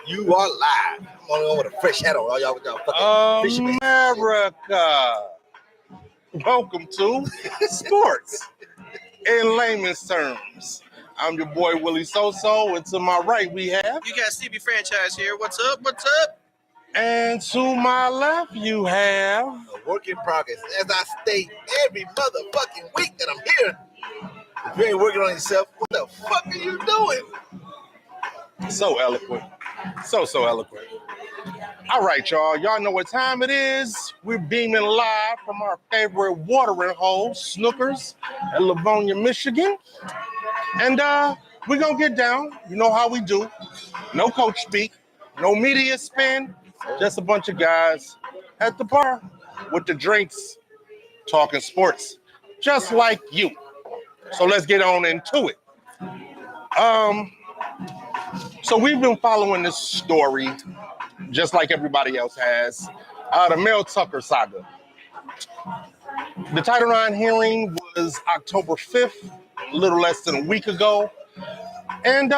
You are live. I'm only on with a fresh hat on. All y'all with y'all fucking fishermen. America. Welcome to sports in layman's terms. I'm your boy Willie Soso, and to my right we have. You got Stevie Franchise here. What's up? What's up? And to my left you have. A work in progress. As I state every motherfucking week that I'm here. If you ain't working on yourself, what the fuck are you doing? So eloquent. So eloquent. All right, y'all. Y'all know what time it is. We're beaming live from our favorite watering hole, Snookers, in Livonia, Michigan. And we're going to get down. You know how we do. No coach speak. No media spin. Just a bunch of guys at the bar with the drinks, talking sports, just like you. So let's get on into it. So we've been following this story, just like everybody else has, the Mel Tucker saga. The Title IX hearing was October 5th, a little less than a week ago, and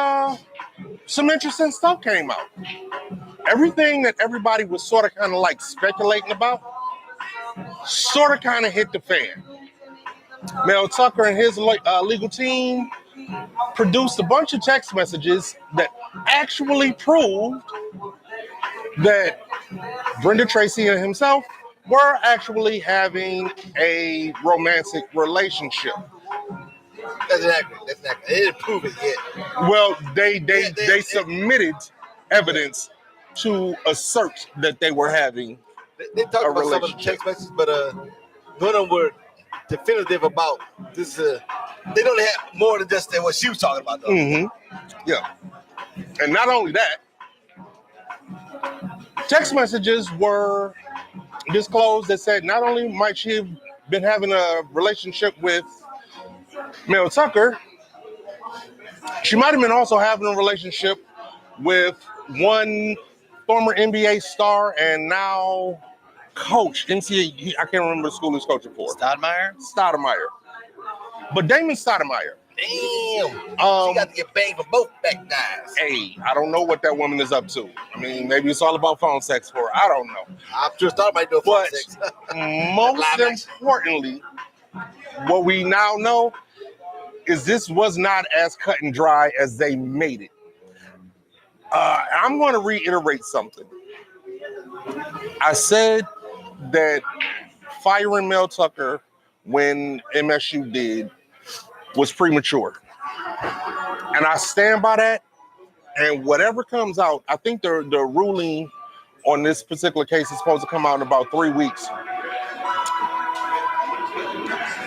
some interesting stuff came out. Everything that everybody was sort of kind of like speculating about sort of kind of hit the fan. Mel Tucker and his legal team produced a bunch of text messages that actually proved that Brenda Tracy and himself were actually having a romantic relationship. That's inaccurate. They didn't prove it yet. Well, they submitted evidence to assert that they were having They talked about some of the text messages, but none of them were definitive about this. They don't have more than just what she was talking about, though. Mm-hmm. Yeah. And not only that, text messages were disclosed that said not only might she have been having a relationship with Mel Tucker, she might have been also having a relationship with one former NBA star and now coach, NCAA, I can't remember the school he's coaching for. Stoudemire. But Damon Stoudemire. Damn. She got to get banged for both back guys. Hey, I don't know what that woman is up to. I mean, maybe it's all about phone sex for her. I don't know. I'm sure Stoudemire doing phone sex. Most importantly, what we now know is this was not as cut and dry as they made it. I'm going to reiterate something. I said that firing Mel Tucker when MSU did was premature. And I stand by that. And whatever comes out, I think the ruling on this particular case is supposed to come out in about 3 weeks.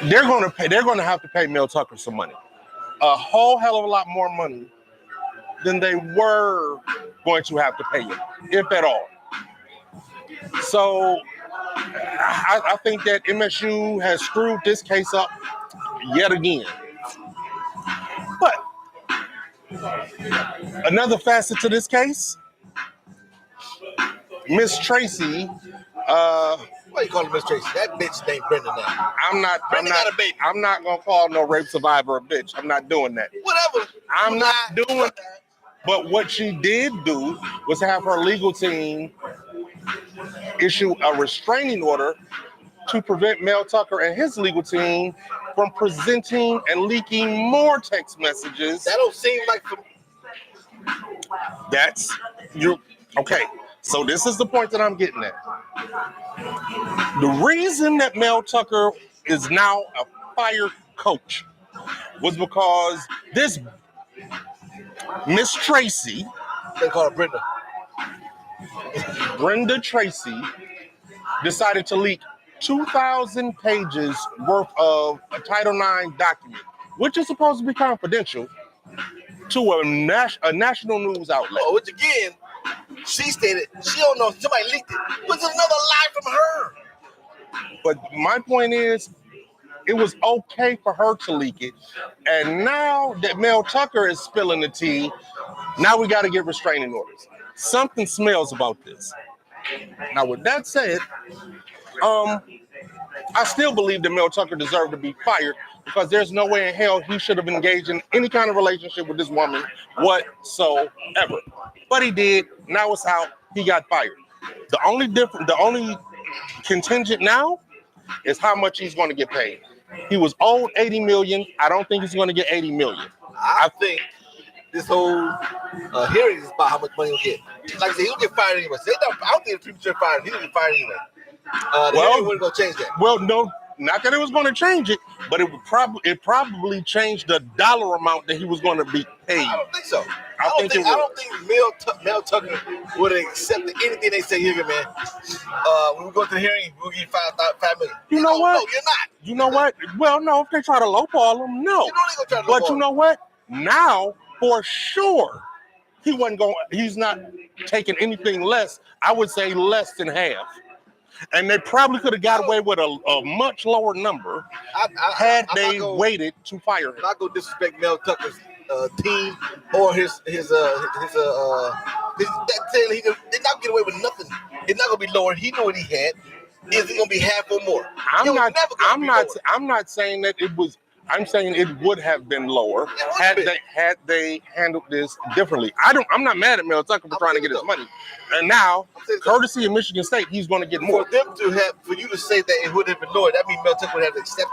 They're going to have to pay Mel Tucker some money. A whole hell of a lot more money than they were going to have to pay him, if at all. So I think that MSU has screwed this case up yet again. But another facet to this case, Miss Tracy. Why you calling Miss Tracy? That bitch named Brenda now. I'm not gonna call no rape survivor a bitch. I'm not doing that. Whatever. I'm not doing that. But what she did do was have her legal team issue a restraining order to prevent Mel Tucker and his legal team from presenting and leaking more text messages. That don't seem like. That's you. Okay. So this is the point that I'm getting at. The reason that Mel Tucker is now a fired coach was because this Miss Tracy, they call her Brenda. Brenda Tracy, decided to leak 2,000 pages worth of a Title IX document, which is supposed to be confidential, to a national news outlet. Oh, which again, she stated she don't know if somebody leaked it. Was it another lie from her? But my point is, it was okay for her to leak it. And now that Mel Tucker is spilling the tea, now we got to get restraining orders. Something smells about this. Now, with that said, I still believe that Mel Tucker deserved to be fired because there's no way in hell he should have engaged in any kind of relationship with this woman whatsoever. But he did. Now it's out. He got fired. The only contingent now is how much he's going to get paid. He was owed $80 million. I don't think he's going to get $80 million. I think this whole hearing is about how much money he'll get. Like I said, he'll get fired anyway. So I don't think it's premature fired. He'll get fired anyway. The hearing wasn't going to change that. Well, no, not that it was going to change it, but it probably changed the dollar amount that he was going to be paid. I don't think so. I don't think Mel Tucker would have accepted anything they say here, man. When we go to the hearing, we'll give you $5 million. You know what? No, you're not. You know what? Well, no, if they try to lowball him, no. You know they gonna try to But lowball you know what? Now, for sure, he's not taking anything less. I would say less than half. And they probably could have got away with a much lower number had they waited to fire him. I'm not gonna disrespect Mel Tucker's team or his they're not get away with nothing. It's not gonna be lower. He knew what he had. Is it gonna be half or more? I'm not saying that it was. I'm saying it would have been lower had they handled this differently. I'm not mad at Mel Tucker for trying to get his money. And now, courtesy of Michigan State, he's going to get more. For you to say that it would have been lower, that means Mel Tucker would have accepted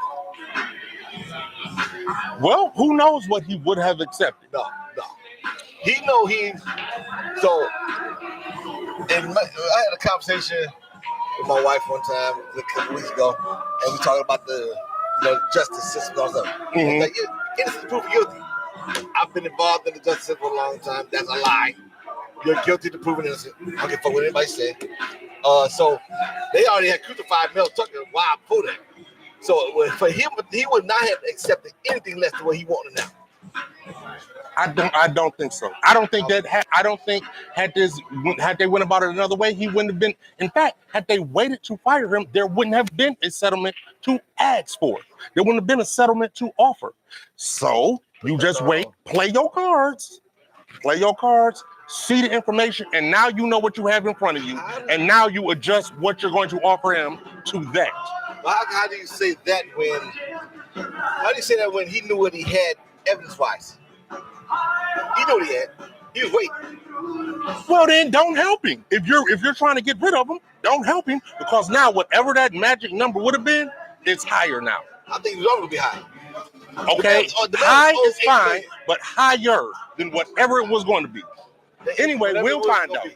it. Well, who knows what he would have accepted? No. He know so. And I had a conversation with my wife one time a couple weeks ago, and we talking about the justice system and stuff. Mm-hmm. Like, innocent proof guilty. I've been involved in the justice system for a long time. That's a lie. You're guilty to proving innocent. I don't give a fuck what anybody say. So they already had crucified Mel Tucker while for that. So for him, he would not have accepted anything less than what he wanted now. I don't think so. I don't think had they went about it another way, he wouldn't have been. In fact, had they waited to fire him, there wouldn't have been a settlement to ask for. There wouldn't have been a settlement to offer. So you just wait, play your cards, see the information, and now you know what you have in front of you, and now you adjust what you're going to offer him to that. How do you say that when? How do you say that when he knew what he had evidence-wise? He knew what he had. He was waiting. Well, then don't help him. If you're trying to get rid of him, don't help him, because now whatever that magic number would have been, it's higher now. I think it was always gonna be high. Okay, high is fine, but higher than whatever it was going to be. Anyway, we'll find out.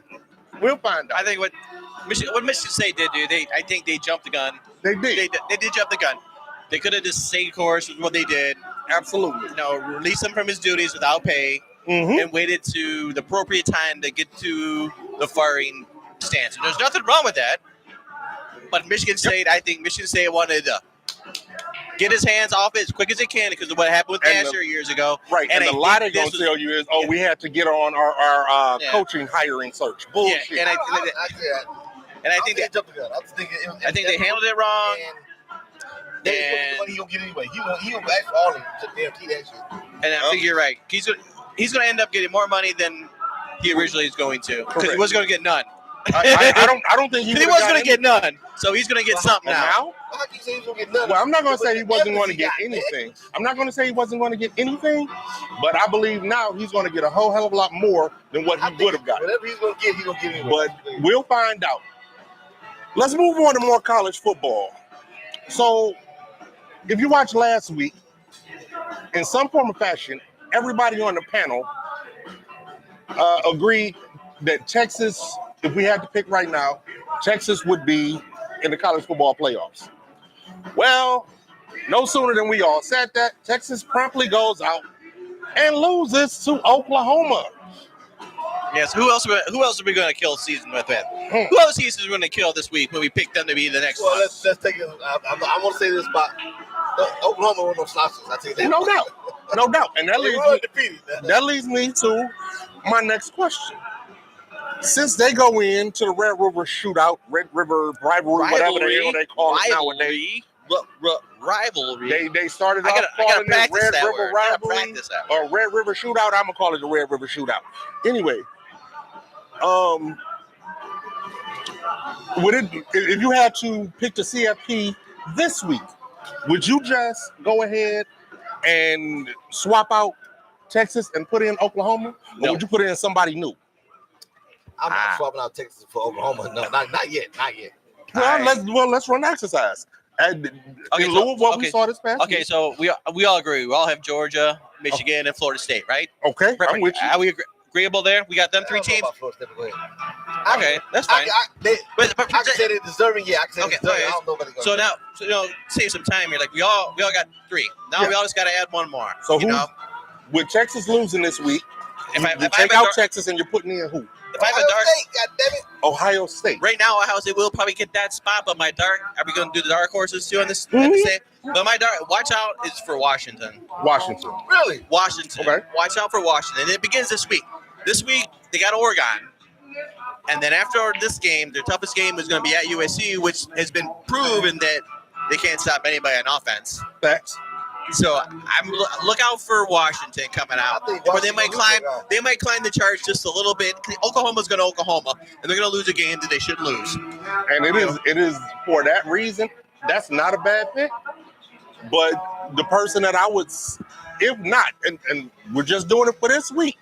I think what Michigan State did do, I think they jumped the gun. They did. They did jump the gun. They could have just stayed course with what they did. Absolutely. Release him from his duties without pay, and waited to the appropriate time to get to the firing stance. And there's nothing wrong with that. But Michigan State, I think Michigan State wanted to get his hands off it as quick as they can because of what happened with Asher years ago. Right, and the lie they're going to tell you is, we had to get on our coaching hiring search. Bullshit. Yeah, and I think they jumped the gun. I think they handled it wrong. And money he'll get anyway. He will ask for all of it to guarantee that shit. And I think you're right. He's going to end up getting more money than he originally is going to, because he was going to get none. I don't think he was going to get none. So he's going to get something now. How can you say he's going to get none? Well, I'm not going to say he wasn't going to get anything. I'm not going to say he wasn't going to get anything, but I believe now he's going to get a whole hell of a lot more than what he would have got. Whatever he's going to get anyway. But we'll find out. Let's move on to more college football. So, if you watched last week, in some form or fashion, everybody on the panel agreed that Texas, if we had to pick right now, Texas would be in the college football playoffs. Well, no sooner than we all said that, Texas promptly goes out and loses to Oklahoma. Yes, who else are we going to kill the season with that? Who else is going to kill this week when we pick them to be the next one? Let's take it. I want to say this about Oklahoma were no slouches. I tell you that. No doubt. And that leads me to my next question. Since they go into the Red River shootout, Red River rivalry, whatever they call it nowadays. Rivalry. They started off calling it Red River rivalry or Red River shootout. I'm gonna call it the Red River shootout. Anyway, if you had to pick the CFP this week, would you just go ahead and swap out Texas and put in Oklahoma? Or No. would you put in somebody new? I'm not swapping out Texas for Oklahoma. No, not yet. Well, let's run an exercise. In lieu of what we saw this past week. So we all agree. We all have Georgia, Michigan, and Florida State, right? Okay, I'm with you. Are we agreeable there? We got them three teams. Okay, that's fine. I can say they're deserving. Yeah, I can say they're deserving. I don't know about So now, save some time here. Like we all got three. Now we all just got to add one more. So with Texas losing this week, you take out Texas and you're putting in who? If I have a dark, God damn it. Ohio State. Right now, Ohio State will probably get that spot, but my dark, are we going to do the dark horses too on this? But my dark, watch out is for Washington. Washington. Really? Washington. Okay. Watch out for Washington. And it begins this week. This week, they got Oregon. And then after this game, their toughest game is going to be at USC, which has been proven that they can't stop anybody on offense. Facts. So look out for Washington coming out, or they might climb the charts just a little bit. Oklahoma's going to Oklahoma, and they're going to lose a game that they shouldn't lose. And it is for that reason. That's not a bad pick. But the person that I would, if not, and we're just doing it for this week,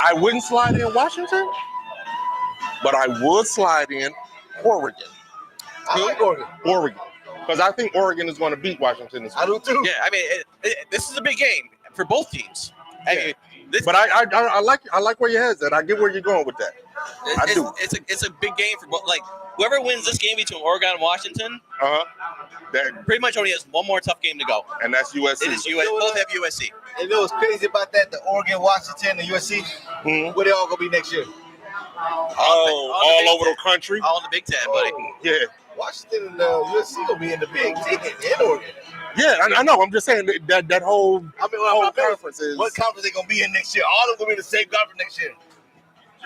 I wouldn't slide in Washington, but I would slide in Oregon. I like Oregon. Oregon. Because I think Oregon is going to beat Washington this week. I do too. Yeah, I mean, this is a big game for both teams. Yeah. But I like where your head's at. I get where you're going with that. I do. It's a big game for both. Like whoever wins this game between Oregon and Washington, that pretty much only has one more tough game to go. And that's USC. It is USC. Both have USC. And you know what's crazy about that? The Oregon, Washington, and USC, where they all gonna be next year? All over the country. All in the Big Ten, buddy. Yeah. Washington and USC gonna be in the Big Ten in Oregon. Yeah, I know. I'm just saying that whole conference is. What conference they gonna be in next year? All of them gonna be in the same conference next year.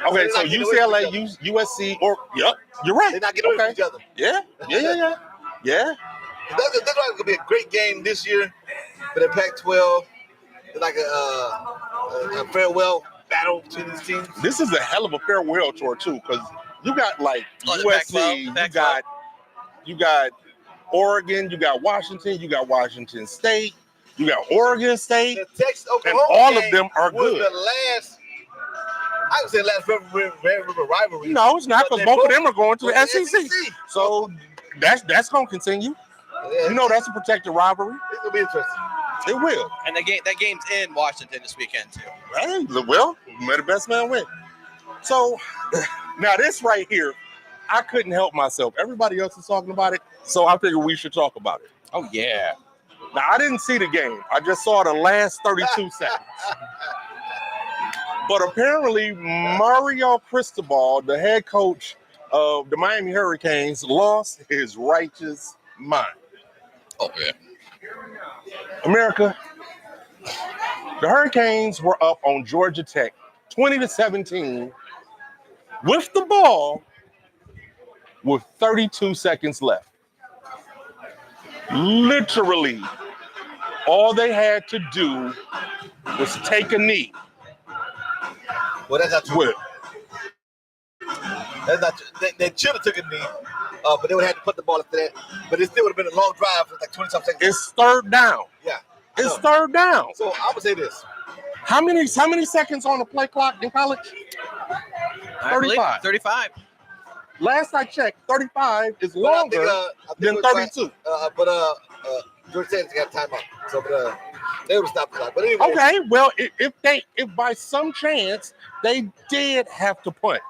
Okay, so UCLA, USC, or yep, you're right. They're not getting away from each other. Yeah. That's why it's gonna be a great game this year for the Pac-12. It's like a farewell battle between these teams. This is a hell of a farewell tour too, because you got like USC, you got Oregon, you got Washington, you got Washington State, you got Oregon State, the Texas, Oklahoma, and all of them are good. The last, I would say, last rivalry. No, it's not, because both of them are going to the SEC. So that's going to continue. Yeah. You know, that's a protected rivalry. It's gonna be interesting. It will. And that game's in Washington this weekend too. Hey, well, may the best man win. So now this right here, I couldn't help myself. Everybody else is talking about it, so I figured we should talk about it. Oh yeah. Now I didn't see the game. I just saw the last 32 seconds. But apparently Mario Cristobal, the head coach of the Miami Hurricanes, lost his righteous mind. Oh yeah. America, the Hurricanes were up on Georgia Tech 20-17 with the ball with 32 seconds left. Literally, all they had to do was take a knee. Well, that's not true. With That's not true. They should have took a knee, but they would have had to put the ball after that. But it still would have been a long drive for like 20-something seconds. It's third down. Yeah. It's third down. So I would say this. How many seconds on the play clock in college? 35. 35. Last I checked, 35 is longer than 32. Georgia Tech's got timeout. So they would have stopped the clock. But anyway. Okay, well, if by some chance they did have to punt.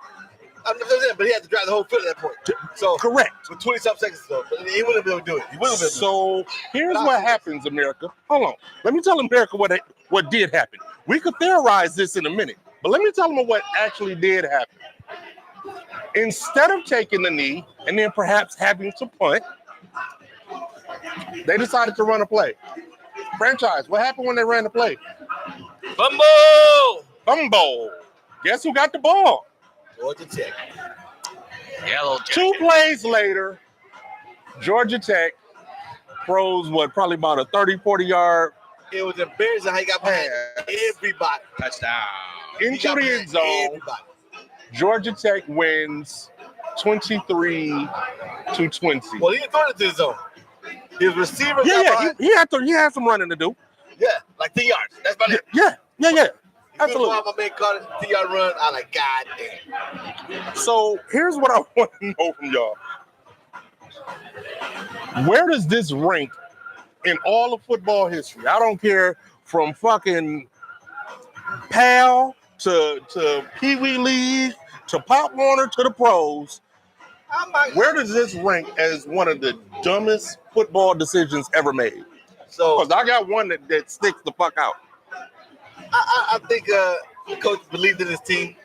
I'm just saying, but he had to drive the whole field at that point. So correct. With 20-something seconds though, but he wouldn't be able to do it. He wouldn't be able to do it. So here's what happens, America. Hold on. Let me tell America what did happen. We could theorize this in a minute, but let me tell them what actually did happen. Instead of taking the knee and then perhaps having to punt, they decided to run a play. Franchise, what happened when they ran the play? Fumble. Guess who got the ball? Georgia Tech. Yellow Jacket. 2 plays later, Georgia Tech throws probably about a 30-40 yard. It was embarrassing how he got behind everybody. Touchdown. Into the end zone. Everybody. Georgia Tech wins 23-20. Well, he didn't throw it to his zone. His receiver. He had some running to do. Yeah, like 10 yards. That's about it. Yeah. Absolutely. My man caught it, 10-yard run. I like, God damn. So here's what I want to know from y'all. Where does this rank in all of football history? I don't care from fucking PAL to Pee Wee League to Pop Warner to the pros. Where does this rank as one of the dumbest football decisions ever made? So, because I got one that sticks the fuck out. I think the coach believed in his team.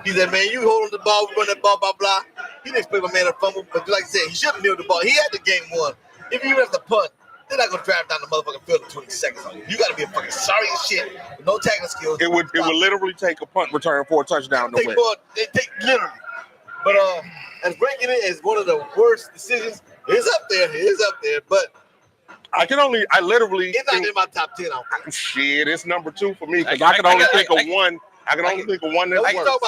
He said, man, you hold on the ball, we run that ball, blah, blah. He didn't expect my man to fumble, but like I said, he should have kneeled the ball. He had the game won. If you have to punt, they're not going to drive down the motherfucking field in 20 seconds on you. You got to be a fucking sorry as shit with no tackling skills. It would literally take a punt return for a touchdown to win. They take literally. But as ranking it as one of the worst decisions, it's up there, but it's not in my top 10. Shit, it's number 2 for me because I can only think of one. I can only think of one that's worse. We talk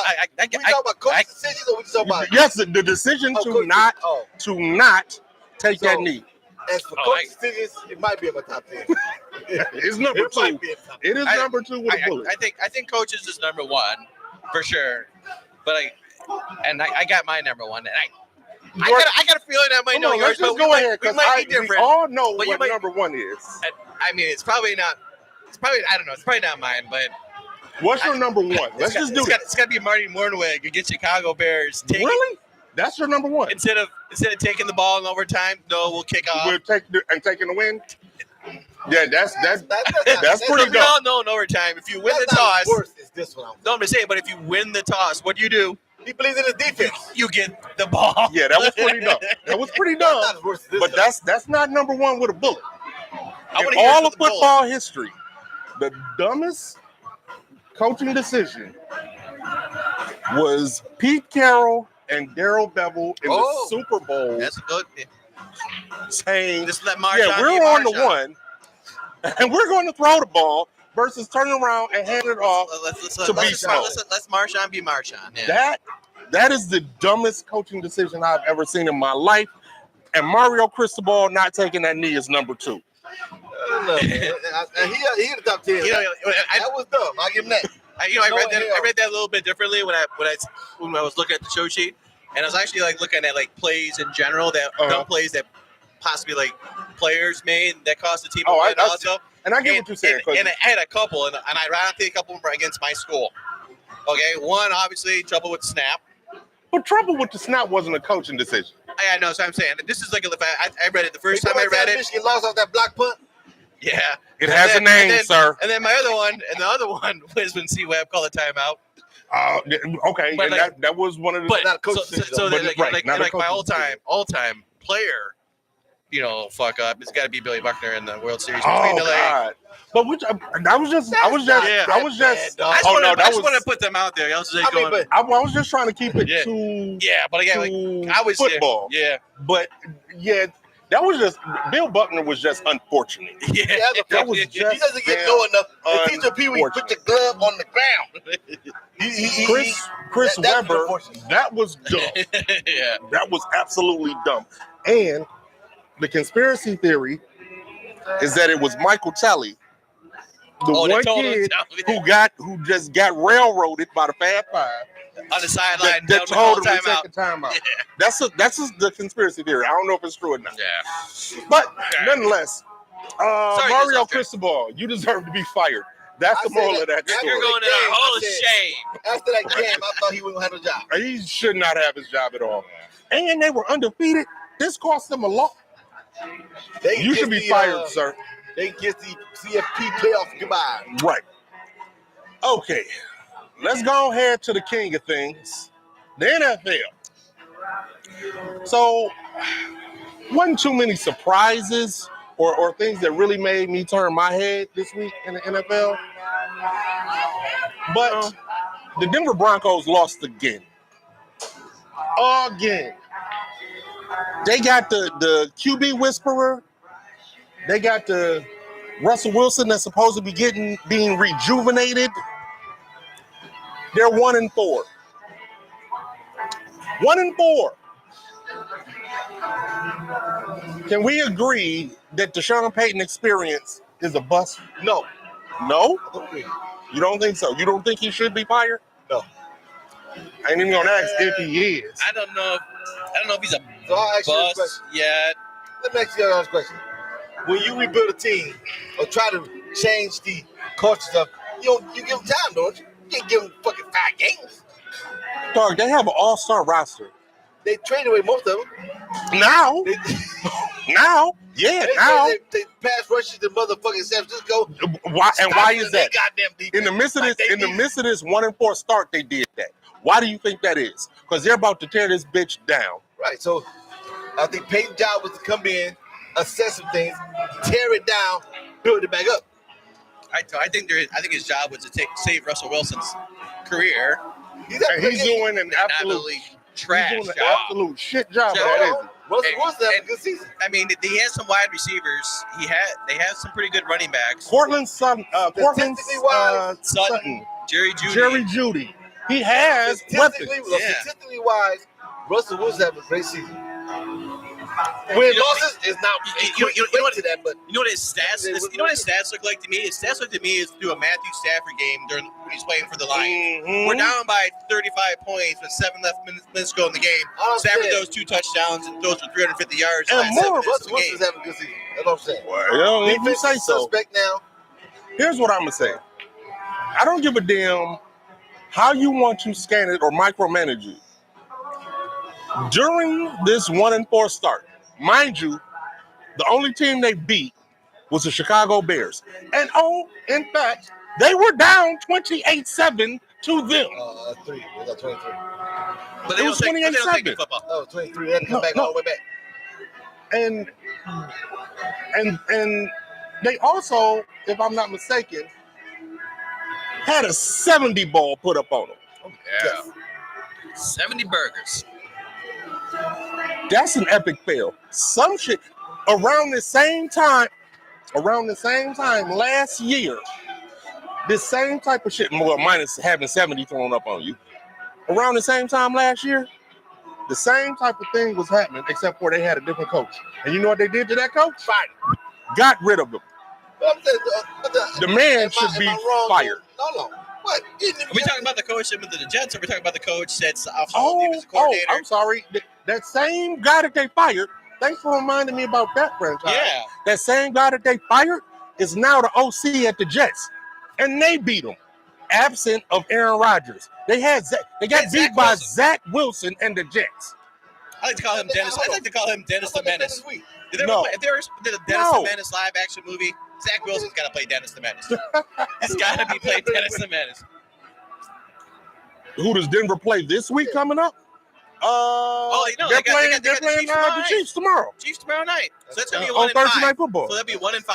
about coach decisions, or we talk about the decision to not take that knee. As for coach decisions, it might be in my top 10. It's number 2. It is number 2 with a bullet. I think coaches is number 1 for sure, but I got my number 1, and I got a feeling I might know yours. Let's just go ahead because we all know what number 1 is. I mean, it's probably not. I don't know. It's probably not mine, but. What's your number 1? Let's just do it. It's got to be Marty Mornweg against Chicago Bears. Really? That's your number 1. Instead of taking the ball in overtime, no, we'll kick off. We'll taking the win. Yeah, that's pretty We all know in overtime, if you win the toss. Worse is this one. No, I'm just saying, but if you win the toss, what do? He believes in his defense. You get the ball. Yeah, that was pretty dumb. But that's not number 1 with a bullet. In all of football history, the dumbest coaching decision was Pete Carroll and Darrell Bevel in the Super Bowl. That's good. Saying, just let Marshawn we're on the 1, and we're going to throw the ball versus turning around and hand it off to Beast Mode. Let's Marshawn be Marshawn. Yeah. That is the dumbest coaching decision I've ever seen in my life. And Mario Cristobal not taking that knee is number 2. He in the top 10. That was dumb. I'll give him that. I read that a little bit differently when I was looking at the show sheet, and I was actually looking at plays in general, that dumb plays that possibly players made that cost the team. And I get what you're saying. And I had a couple, and I think a couple were against my school. Okay, one obviously trouble with the snap. But trouble with the snap wasn't a coaching decision. I know, so I'm saying this is I read it the first time I read it. Michigan lost off that block punt. Yeah, it has a name, sir. And then my other one was when C Webb called a timeout. Okay, but and that was one of the. My all-time player, fuck up. It's got to be Billy Buckner in the World Series between LA. God. But I was just. I just want to put them out there. I was just trying to keep it to. Yeah, but again, I was football. Yeah, but yeah. That was just Bill Buckner was just unfortunate. Yeah, that was just he doesn't get low enough. The teacher Pee Wee put the glove on the ground. Chris Webber, that was dumb. Yeah, that was absolutely dumb. And the conspiracy theory is that it was Michael Talley, the one kid who just got railroaded by the Fab Five. On the sideline, that told him to take a timeout. Yeah. That's the conspiracy theory. I don't know if it's true or not. Yeah. But nonetheless, Mario Cristobal, you deserve to be fired. That's the moral of that story. You're going to a hall of shame. After that game, I thought he wouldn't have a job. He should not have his job at all. And they were undefeated. This cost them a lot. You should be fired, sir. They get the CFP playoff goodbye. Right. Okay. Let's go ahead to the king of things, the NFL. So, wasn't too many surprises or things that really made me turn my head this week in the NFL. But the Denver Broncos lost again. Again. They got the QB whisperer. They got the Russell Wilson that's supposed to be being rejuvenated. They're 1-4. 1-4. Can we agree that the Sean Payton experience is a bust? No. No? I don't agree. You don't think so? You don't think he should be fired? No. I ain't even gonna ask if he is. I don't know if he's a So I'll ask you this bust question. yet. Let me ask you another question. When you rebuild a team or try to change the culture stuff, you give them time, don't you? You can't give them fucking 5 games. Dog, they have an all-star roster. They traded away most of them. Now, They pass rushes to motherfucking San Francisco. Why is that? Goddamn defense. In the midst of this 1-4 start, they did that. Why do you think that is? Because they're about to tear this bitch down. Right. So I think Peyton's job was to come in, assess some things, tear it down, build it back up. I think his job was to save Russell Wilson's career. He's doing an absolute absolute shit job of that, isn't he? Russell Wilson had a good season. I mean, he has some wide receivers. They have some pretty good running backs. Portland's Sutton. Jerry Jeudy. He has weapons. Statistically wise, Russell Wilson had a great season. When losses is not you know what his stats look like to me? His stats look to me is through a Matthew Stafford game when he's playing for the Lions. Mm-hmm. We're down by 35 points with 7 minutes to go in the game. Stafford throws 2 touchdowns and throws for 350 yards. And more Russell Wilson's having a good season. That's what I'm saying. Well, if you say so. Suspect now. Here's what I'm gonna say. I don't give a damn how you want to scan it or micromanage you. During this 1-4 start, mind you, the only team they beat was the Chicago Bears. And in fact, they were down 28-7 to them. 3. They got 23. But it was 28-7. Oh, 23. They had to come back all the way back. And they also, if I'm not mistaken, had a 70 ball put up on them. Yeah. 70 burgers. That's an epic fail. Some shit around the same time last year, this same type of shit, well, minus having 70 thrown up on you. Around the same time last year, the same type of thing was happening, except for they had a different coach. And you know what they did to that coach? Fired him. Got rid of him. The man should be fired. No. What? Are we talking about the coach with the Jets, or are we talking about the coach that's offensive coordinator? I'm sorry. That same guy that they fired, thanks for reminding me about that franchise. Yeah. That same guy that they fired is now the OC at the Jets. And they beat him, absent of Aaron Rodgers. They got beat by Zach Wilson and the Jets. I like to call him Dennis. I'd like to call him Dennis the Menace. If there was a Dennis the Menace live action movie, Zach Wilson's got to play Dennis the Menace. It's got to be played Dennis the Menace. Who does Denver play this week coming up? They're playing the Chiefs tomorrow. Chiefs tomorrow night. So that's gonna be 1-5 on Thursday Night Football. So that'll be 1-5.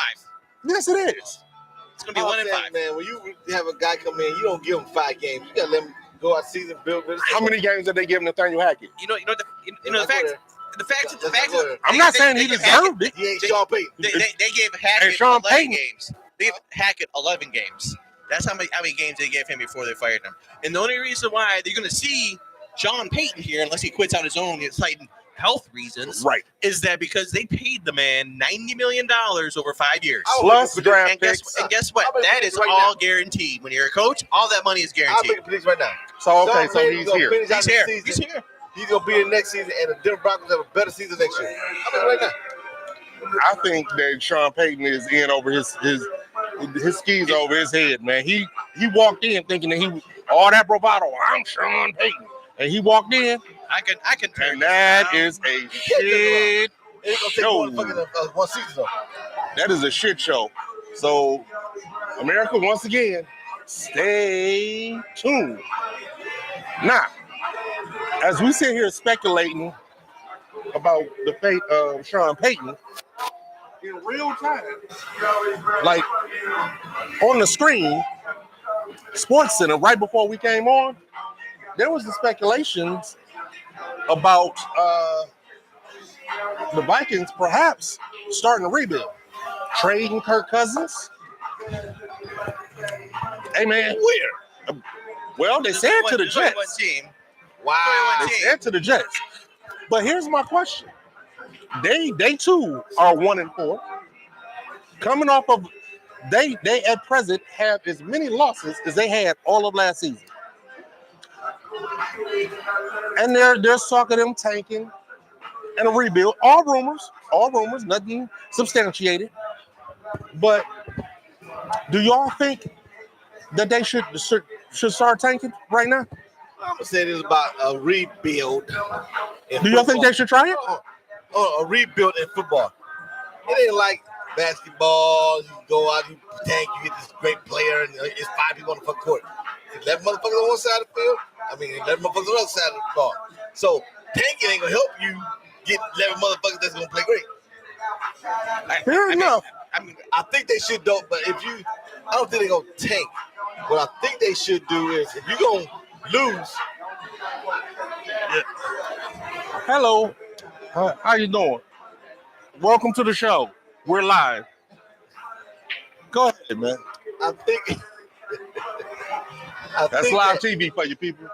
Yes, it is. It's gonna be 1-5. Man, when you have a guy come in, you don't give him 5 games. You gotta let him go out season, build. How many games did they give Nathaniel Hackett? The fact is, I'm not saying he deserved it. He ain't Sean Payton. They gave Hackett 11 games. They gave Hackett 11 games. That's how many games they gave him before they fired him. And the only reason why they're going to see Sean Payton here, unless he quits on his own, citing health reasons, right, is that because they paid the man $90 million over 5 years. Plus draft picks. And guess what? That is all guaranteed. When you're a coach, all that money is guaranteed. I'll make a prediction right now. So he's here. He's here. He's going to be in next season, and the Denver Broncos have a better season next year. I'll make it right now. I think that Sean Payton is in over his skis over his head, man. He walked in thinking that he was all that bravado. I'm Sean Payton, and he walked in. I can. And that is a shit show. One season though. That is a shit show. So, America, once again, stay tuned. Now, as we sit here speculating about the fate of Sean Payton, in real time, like on the screen, Sports Center, right before we came on, there was the speculations about the Vikings perhaps starting to rebuild, trading Kirk Cousins. Hey man, where? Well, they said to the Jets. Wow. They said to the Jets. But here's my question. They too are 1-4. Coming off of they at present have as many losses as they had all of last season. And there's talk of them tanking and a rebuild. All rumors, nothing substantiated. But do y'all think that they should start tanking right now? I'm gonna say this about a rebuild. Do y'all think they should try it? A rebuild in football. It ain't like basketball. You go out, you tank, you get this great player, and it's 5 people on the fucking court. 11 motherfuckers on one side of the field. 11 motherfuckers on the other side of the ball. So tanking ain't gonna help you get 11 motherfuckers that's gonna play great. Fair enough. I think they should though, but I don't think they're gonna tank. What I think they should do is if you're gonna lose. Yeah. Hello. How you doing? Welcome to the show. We're live. Go ahead, man. I think that's live TV for you people.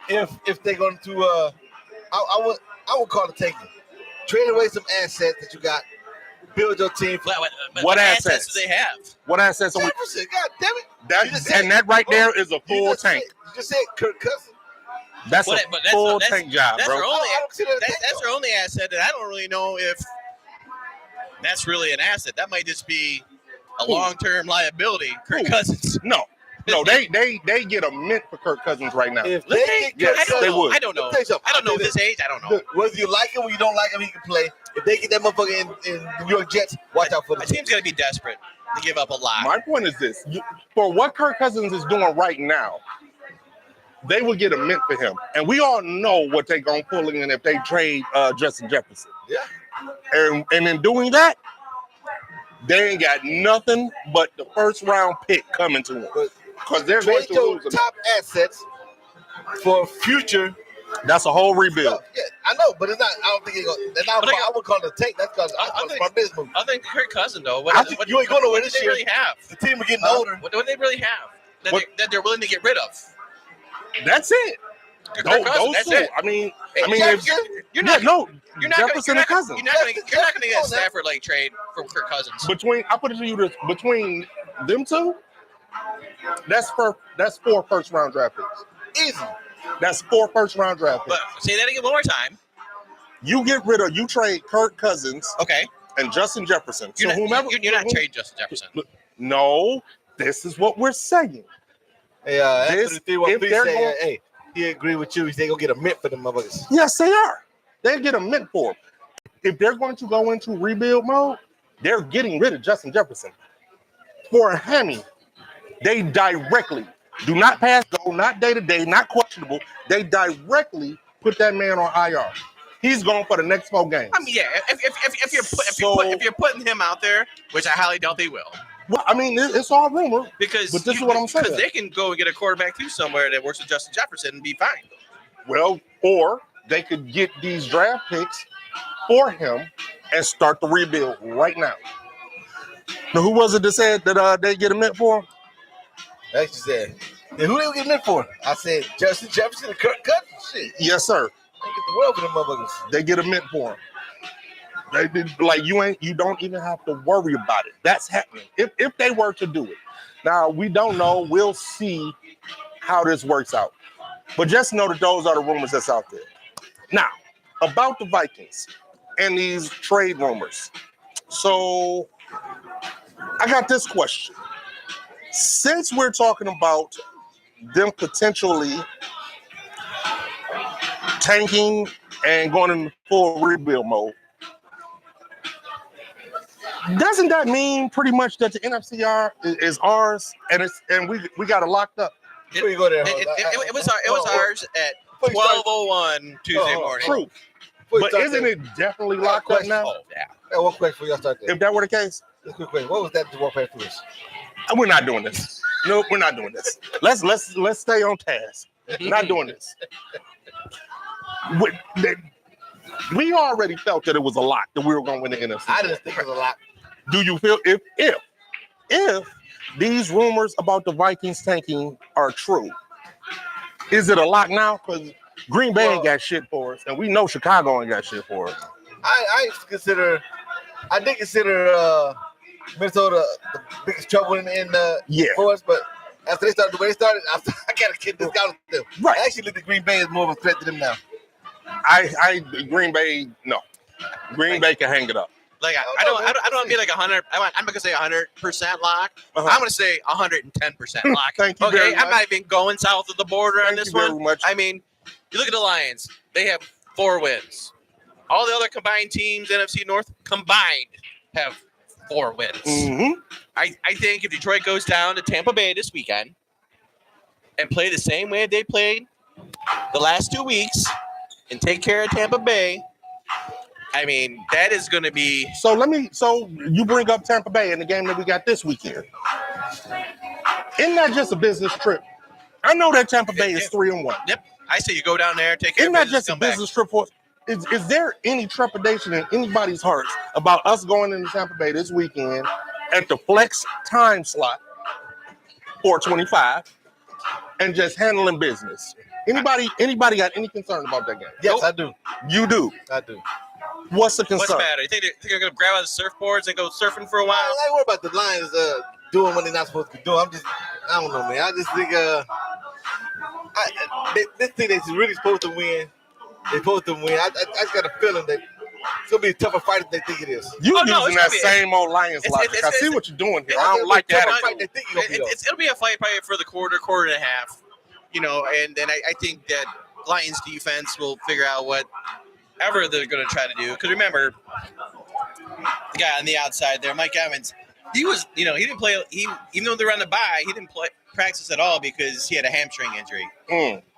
If they're going to, I would call it taking. Trade away some assets that you got. Build your team. What assets do they have? What assets are we? Jefferson, God damn it! That right there is a full tank. You just said Kirk Cousins. That's a full tank job, that's bro. That's their only asset, and I don't really know if that's really an asset. That might just be a long-term liability. Kirk Cousins. No, they get a mint for Kirk Cousins right now. If they get Kirk Cousins, they would. I don't know. I don't know his age. I don't know. Whether you like him or you don't like him, he can play. If they get that motherfucker in the New York Jets, watch out for them. My team's gonna be desperate to give up a lot. My point is this: for what Kirk Cousins is doing right now, they will get a mint for him, and we all know what they're gonna pull in if they trade Justin Jefferson. Yeah. And in doing that, they ain't got nothing but the first round pick coming to them because they're going to lose them. Top assets for future. That's a whole rebuild. Yeah, I know, but it's not. I don't think it's going. I would call it a tank. That's because my business move. I think Kirk Cousins though. You ain't going nowhere this year. Really have? The team are getting older. What do they really have that they're willing to get rid of? That's it. Those two. It. I mean, you're not Jefferson and Cousins. You're not going to get a Stafford like trade from Kirk Cousins. I put it to you this: between them two, that's 4 first round draft picks. Easy. That's 4 first round draft picks. But say that again one more time. You trade Kirk Cousins, okay, and Justin Jefferson. You're not trading Justin Jefferson. No, this is what we're saying. Hey, he agree with you. They gonna get a mint for them motherfuckers. Yes, they are. They get a mint for them. If they're going to go into rebuild mode, they're getting rid of Justin Jefferson for a hammy. They directly do not pass go, not day to day, not questionable. They directly put that man on IR. He's going for the next 4 games. I mean, yeah. If you're putting him out there, which I highly doubt they will. Well, I mean, it's all rumor. But this is what I'm saying. Because they can go and get a quarterback too somewhere that works with Justin Jefferson and be fine. Well, or they could get these draft picks for him and start the rebuild right now. Now, who was it that said that they get a mint for him? I actually said, who they get a mint for? I said Justin Jefferson and Kirk Cousins. Shit. Yes, sir. They get the world for them motherfuckers. They get a mint for him. They did, like you don't even have to worry about it. That's happening. If they were to do it. Now we don't know. We'll see how this works out. But just know that those are the rumors that's out there. Now, about the Vikings and these trade rumors. So I got this question. Since we're talking about them potentially tanking and going into full rebuild mode, doesn't that mean pretty much that the NFC is ours and we got it locked up? Before you go there, it was ours at 12:01 Tuesday morning. True. But isn't it definitely locked up now? Oh, yeah. I got one question for y'all start there. If that were the case? Just a quick question. What was that to Warfare Foods? We're not doing this. No, we're not doing this. Let's stay on task. Not doing this. We already felt that it was a lot that we were going to win the NFC. I didn't think it was a lot. Do you feel if these rumors about the Vikings tanking are true, is it a lock now? Because Green Bay ain't got shit for us, and we know Chicago ain't got shit for us. I did consider Minnesota the biggest trouble in for us, but after they started the way they started, I gotta get discounted them. Right. I actually look at Green Bay as more of a threat to them now. Green Bay, no. Green Bay can hang it up. Like I don't want to be like 100. I'm not gonna say 100% lock. I'm gonna say 110% lock. Thank you okay, very much. I'm not even going south of the border on this one. Very much. I mean, you look at the Lions. They have 4 wins. All the other combined teams, NFC North combined, have 4 wins. Mm-hmm. I think if Detroit goes down to Tampa Bay this weekend and play the same way they played the last 2 weeks and take care of Tampa Bay, I mean, that is going to be. So you bring up Tampa Bay in the game that we got this weekend. Isn't that just a business trip? I know that Tampa Bay is 3-1. Yep. I say you go down there, take care Isn't of that business, just a business trip for? Is there any trepidation in anybody's hearts about us going into Tampa Bay this weekend at the flex time slot, 425, and just handling business? Anybody got any concern about that game? Yes, I do. You do? I do. What's the concern? What's the matter? You think they're going to grab out the surfboards and go surfing for a while? I ain't worried about the Lions doing what they're not supposed to be doing. I don't know, man. I just think this thing they're really supposed to win. They're supposed to win. I just got a feeling that it's going to be a tougher fight than they think it is. Using that same old Lions logic. I see what you're doing here. I don't like that. It'll be a fight probably for the quarter and a half. You know, and then I think that Lions defense will figure out whatever they're going to try to do. Because remember, the guy on the outside there, Mike Evans, he didn't play. Even though they're on the bye, he didn't practice at all because he had a hamstring injury.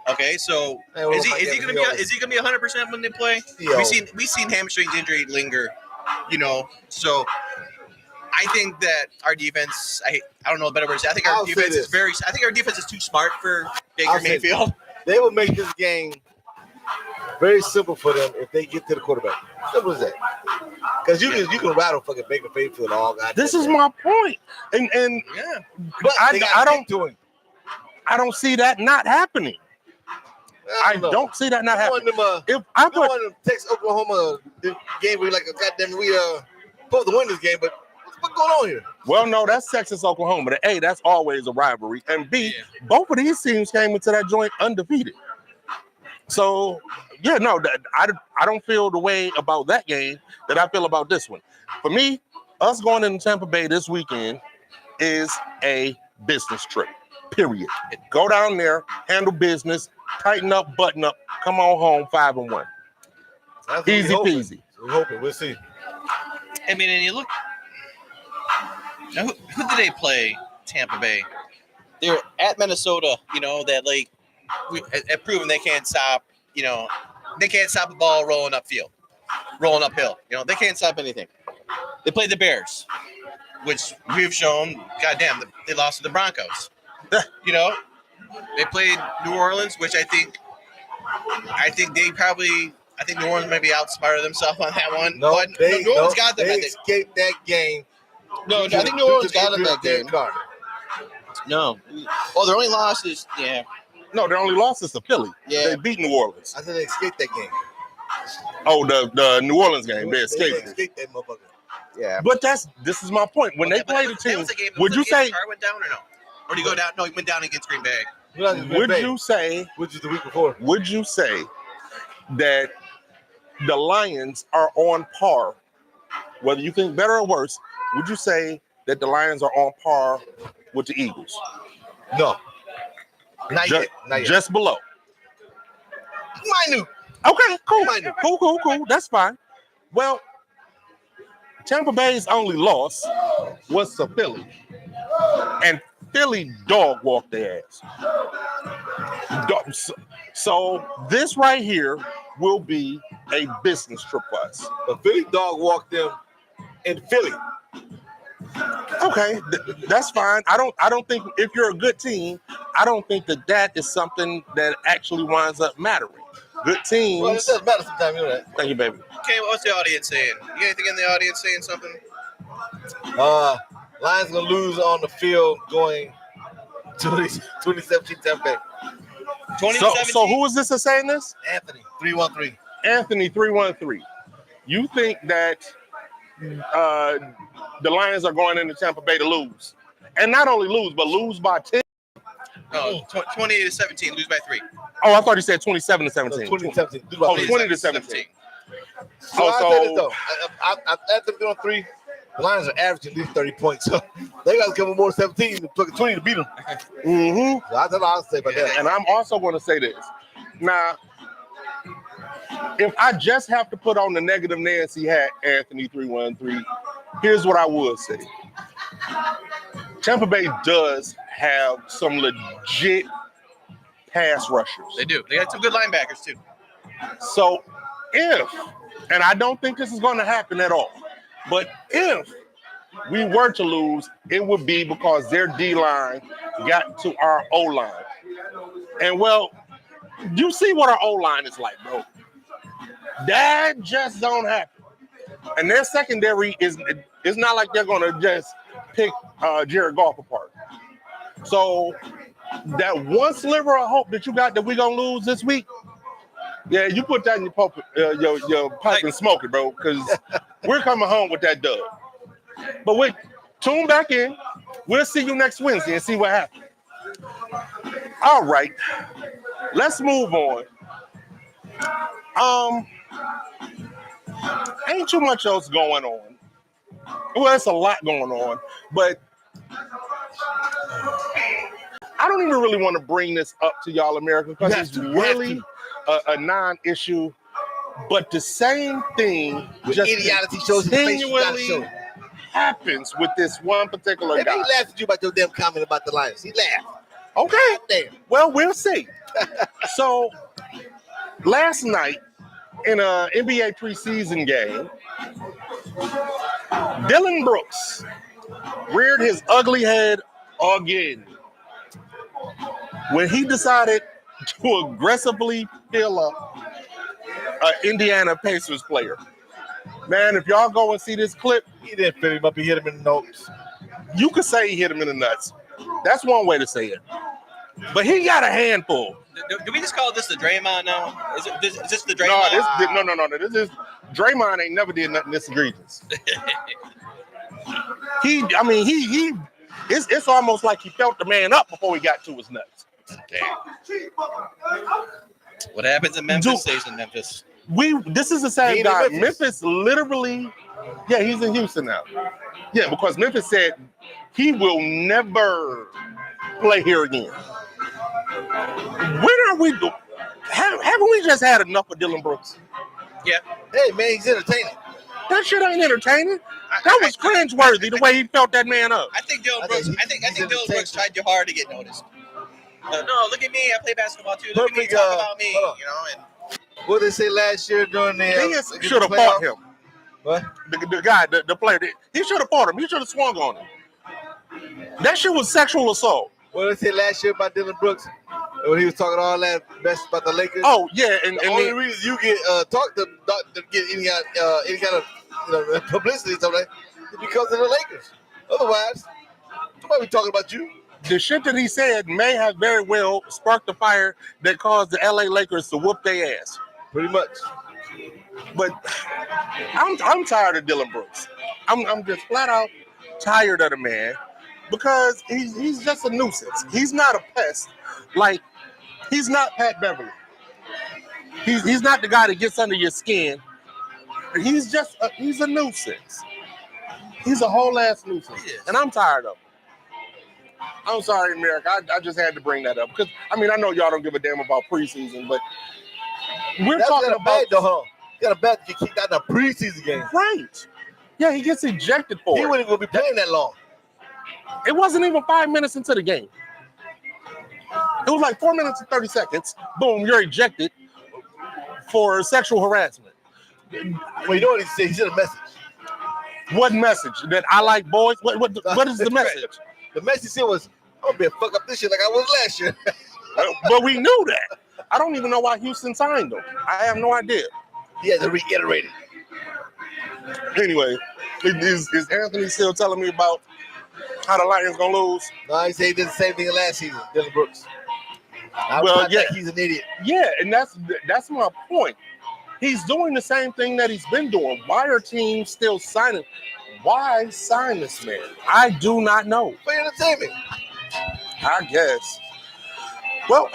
Okay, so is he going to be 100% when they play? Yeah. We've seen hamstring injury linger. You know, so I think that our defense. I don't know a better word to say. I think our defense is I think our defense is too smart for Baker Mayfield. They will make this game very simple for them if they get to the quarterback. Simple as that. Because you can rattle fucking Baker Mayfield all guys. This is my point, and yeah, but I don't see that not happening. I don't see that not happening. If I want them Texas Oklahoma game, we like goddamn we supposed to win this game, but what's going on here? Well, no, that's Texas Oklahoma. A, that's always a rivalry, and B, both of these teams came into that joint undefeated. So yeah, no, I don't feel the way about that game that I feel about this one. For me, us going into Tampa Bay this weekend is a business trip. Period. Go down there, handle business, tighten up, button up, come on home 5-1. Easy peasy. We're hoping. We'll see. I mean, and you look. Now, who did they play? Tampa Bay. They're at Minnesota. You know that have proven they can't stop. You know, they can't stop a ball rolling uphill. You know, they can't stop anything. They played the Bears, which we've shown. Goddamn, they lost to the Broncos. You know, they played New Orleans, which I think New Orleans maybe outsmarted themselves on that one. New Orleans got them. They escaped that game. No, I think New Orleans got them that game. No. Oh, their only loss is No, their only loss is to Philly. Yeah. They beat New Orleans. I said they escaped that game. Oh, the New Orleans game. They escaped that motherfucker. Yeah. But this is my point. When they play the team, would you say Carr went down or no? Or did he go down? No, he went down against Green Bay. You say, which is the week before? Would you say that the Lions are on par, whether you think better or worse, would you say that the Lions are on par with the Eagles? No. Not yet. Just below. Minute. Okay, cool. That's fine. Well, Tampa Bay's only loss was to Philly. And Philly dog walked their ass. So this right here will be a business trip for us. But Philly dog walked them in Philly. Okay, that's fine. I don't think if you're a good team, I don't think that is something that actually winds up mattering. Good teams. Well, it does matter sometimes, you know that. Thank you, baby. Okay, what's the audience saying? You got anything in the audience saying something? Lions gonna lose on the field going to 2017 Tampa Bay. 2017. So who is this that's saying this? Anthony 313. Anthony 313. You think that the Lions are going into Tampa Bay to lose, and not only lose, but lose by 10? No, 20-17, lose by 3. Oh, I thought you said 27 to 17. 2017. Oh, 20 to 17. So I say this though. After going 3, the Lions are averaging at least 30 points. So they got to come with more 17 to 20 to beat them. Mm-hmm. So that's all I'll say about that. And I'm also going to say this. Now, if I just have to put on the negative Nancy hat, Anthony 313, here's what I would say. Tampa Bay does have some legit pass rushers. They do. They got some good linebackers too. So and I don't think this is going to happen at all, but if we were to lose, it would be because their D-line got to our O-line. And well, you see what our O-line is like, bro. That just don't happen. And their secondary is not like they're going to just pick Jared Goff apart. So that one sliver of hope that you got that we're going to lose this week, yeah, you put that in your pipe and smoke it, bro, because we're coming home with that dub. But tune back in. We'll see you next Wednesday and see what happens. All right. Let's move on. Ain't too much else going on. Well, it's a lot going on, but I don't even really want to bring this up to y'all, America, because it's really a non-issue. But the same thing with just idiocy shows continually happens with this one particular guy. He laughed at you about your damn comment about the Lions. He laughed. Okay. Damn. Well, we'll see. So last night in an NBA preseason game, Dylan Brooks reared his ugly head again when he decided to aggressively fill up an Indiana Pacers player. Man, if y'all go and see this clip, he didn't fill him up. He hit him in the nose. You could say he hit him in the nuts. That's one way to say it. But he got a handful. Do we just call this the Draymond now? Is this the Draymond? No. This is Draymond ain't never did nothing this egregious. It's almost like he felt the man up before he got to his nuts. Damn. What happens in Memphis stays in Memphis. This is the same guy. Memphis literally, he's in Houston now. Yeah, because Memphis said he will never play here again. When are we? Haven't we just had enough of Dylan Brooks? Yeah. Hey man, he's entertaining. That shit ain't entertaining. That was cringeworthy the way he felt that man up. I think Dylan Brooks. I think Dylan Brooks tried too hard to get noticed. No, look at me. I play basketball too. Look at me. Talk about me. And what did they say last year during the? He should have fought him. What? The guy, the player, he should have fought him. He should have swung on him. That shit was sexual assault. What did they say last year about Dylan Brooks? When he was talking all that mess about the Lakers. Oh yeah, and the only reason you get talked to get any kind of publicity something like that is because of the Lakers. Otherwise, nobody be talking about you. The shit that he said may have very well sparked the fire that caused the LA Lakers to whoop their ass. Pretty much. But I'm tired of Dylan Brooks. I'm just flat out tired of the man because he's just a nuisance. He's not a pest. Like, he's not Pat Beverly. He's not the guy that gets under your skin. He's a nuisance. He's a whole ass nuisance. And I'm tired of him. I'm sorry, America. I just had to bring that up because I know y'all don't give a damn about preseason, but we're talking about though. He got a bad to get kicked out in a preseason game. Right. Yeah, he gets ejected for it. He wasn't going to be playing that long. It wasn't even 5 minutes into the game. It was like 4 minutes and 30 seconds. Boom, you're ejected for sexual harassment. Well, you know what he said? He sent a message. What message? That I like boys? What is the message? The message said was, I'm going to fuck up this shit like I was last year. But we knew that. I don't even know why Houston signed him. I have no idea. He had to reiterate it. Anyway, is Anthony still telling me about how the Lions going to lose? No, he said he did the same thing last season, Dylan Brooks. Well, yeah. He's an idiot. Yeah, and that's my point. He's doing the same thing that he's been doing. Why are teams still signing? Why sign this man? I do not know. For entertainment. I guess. Well,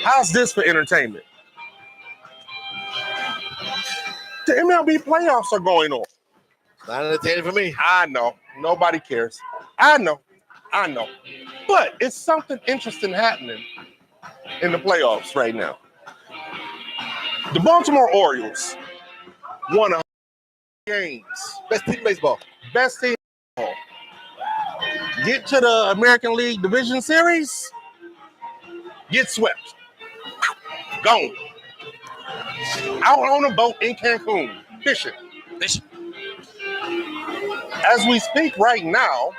how's this for entertainment? The MLB playoffs are going on. Not entertaining for me. I know. Nobody cares. I know. But it's something interesting happening in the playoffs right now. The Baltimore Orioles won 100 games. Best team in baseball. Best team in baseball. Get to the American League Division Series, get swept. Gone. Out on a boat in Cancun, fishing. As we speak right now,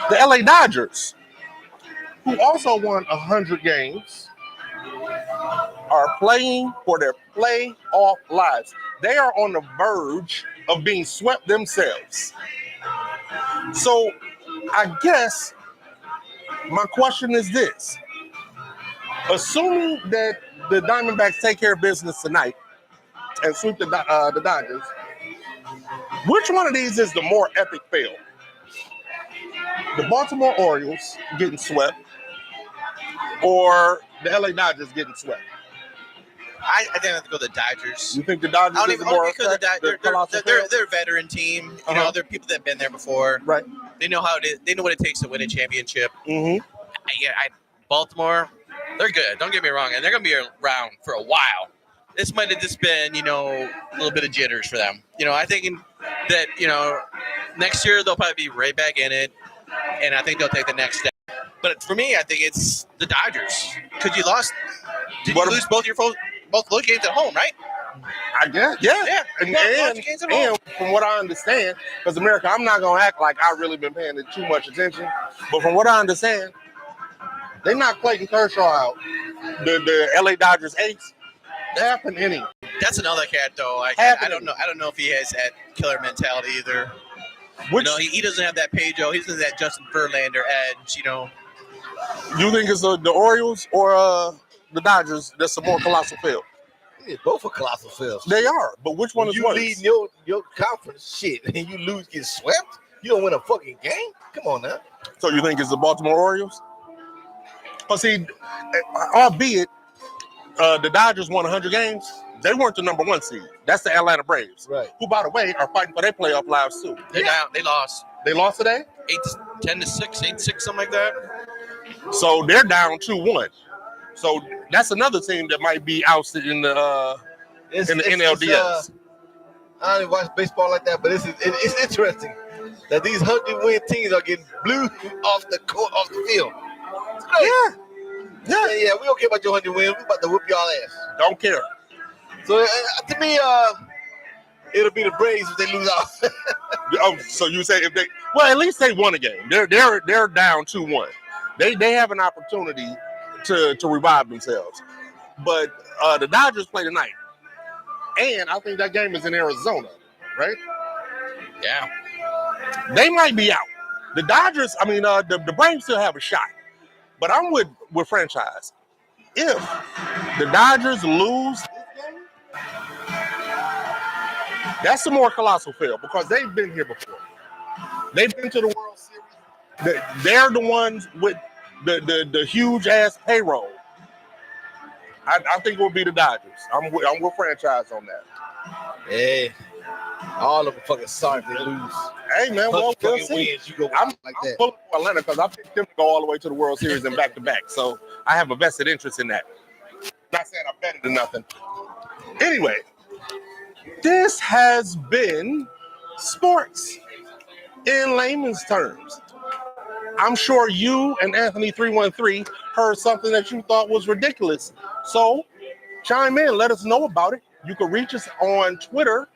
the LA Dodgers, who also won 100 games, are playing for their playoff lives. They are on the verge of being swept themselves. So I guess my question is this. Assuming that the Diamondbacks take care of business tonight and sweep the Dodgers, which one of these is the more epic fail? The Baltimore Orioles getting swept or the LA Dodgers getting swept? I think I have to go the Dodgers. You think the Dodgers is the more because they're a veteran team. You know, they're people that have been there before. Right. They know how it is. They know what it takes to win a championship. Mm-hmm. Baltimore, they're good. Don't get me wrong, and they're going to be around for a while. This might have just been, a little bit of jitters for them. I think that, next year they'll probably be right back in it, and I think they'll take the next step. But for me, I think it's the Dodgers because you lost. Did you lose both those games at home, right? I guess, yeah. And from what I understand, because America, I'm not gonna act like I've really been paying it too much attention, but from what I understand, they knocked Clayton Kershaw out. The LA Dodgers ace. Half an inning. That's another cat though. I don't know. I don't know if he has that killer mentality either. He doesn't have that Pedro. He doesn't have that Justin Verlander edge. You think it's the Orioles or the Dodgers that's a more colossal fail? Yeah, both are colossal fails. They are, but which one is worse? You lead your conference shit and you lose, get swept? You don't win a fucking game? Come on now. So you think it's the Baltimore Orioles? But see, albeit the Dodgers won 100 games, they weren't the number one seed. That's the Atlanta Braves, right? Who, by the way, are fighting for their playoff lives too. They're down. They lost. They lost today? 10-6, 8-6, something like that. So they're down 2-1. So that's another team that might be ousted in the NLDS. I don't watch baseball like that, but it's interesting that these 100-win teams are getting blew off the court, off the field. It's great. Yeah. We don't care about your 100 wins. We about to whoop y'all ass. Don't care. So to me, it'll be the Braves if they lose out. Oh, so you say at least they won a game. They're down 2-1. They have an opportunity to revive themselves. But the Dodgers play tonight. And I think that game is in Arizona, right? Yeah. They might be out. The Dodgers, the Braves still have a shot. But I'm with franchise. If the Dodgers lose this game, that's a more colossal fail because they've been here before. They've been to the World Series. They're the ones with the huge ass payroll. I think it will be the Dodgers. I'm with franchise on that. Hey, all of them fucking sorry if they lose. Hey man, we'll see. Wins, you go I'm like that. pulling for Atlanta because I picked them to go all the way to the World Series and back to back. So I have a vested interest in that. Not saying I betted or nothing. Anyway, this has been sports in layman's terms. I'm sure you and Anthony 313 heard something that you thought was ridiculous. So chime in, let us know about it. You can reach us on Twitter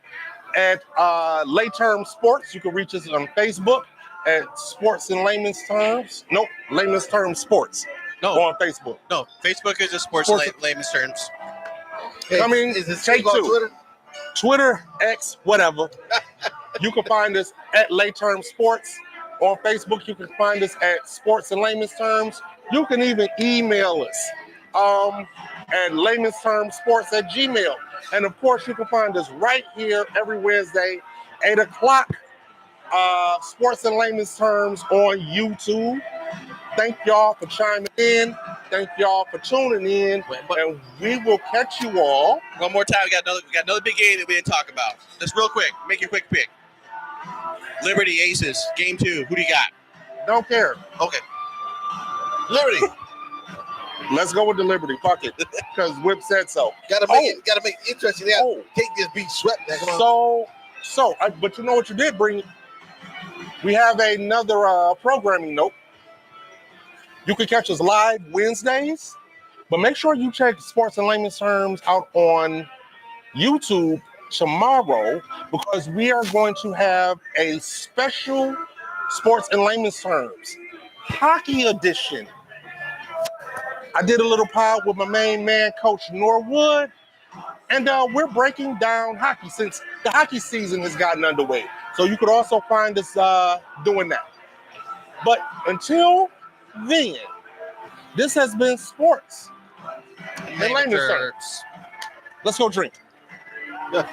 at Layterm Sports. You can reach us on Facebook at Sports in Layman's Terms. Nope, Layman's Terms Sports. No, on Facebook. No, Facebook is a sports layman's terms. Hey, is this take two. Twitter, X, whatever. You can find us at Layterm Sports. On Facebook, you can find us at Sports in Layman's Terms. You can even email us. at laymanstermsports@gmail. And of course, you can find us right here every Wednesday, 8 o'clock, Sports in Layman's Terms on YouTube. Thank y'all for chiming in. Thank y'all for tuning in. And we will catch you all. One more time, we got another big game that we didn't talk about. Just real quick, make your quick pick. Liberty Aces, game 2. Who do you got? Don't care. Okay. Liberty. Let's go with the Liberty. Fuck it. Because Whip said so. Gotta make it interesting. They can't just be swept. Man. Come on. But you know what you did bring? We have another programming note. You can catch us live Wednesdays, but make sure you check Sports in Layman's Terms out on YouTube tomorrow, because we are going to have a special Sports in Layman's Terms hockey edition. I did a little pod with my main man, Coach Norwood, and we're breaking down hockey since the hockey season has gotten underway. So you could also find us doing that. But until then, this has been Sports in Layman's Terms. Let's go drink. Yeah.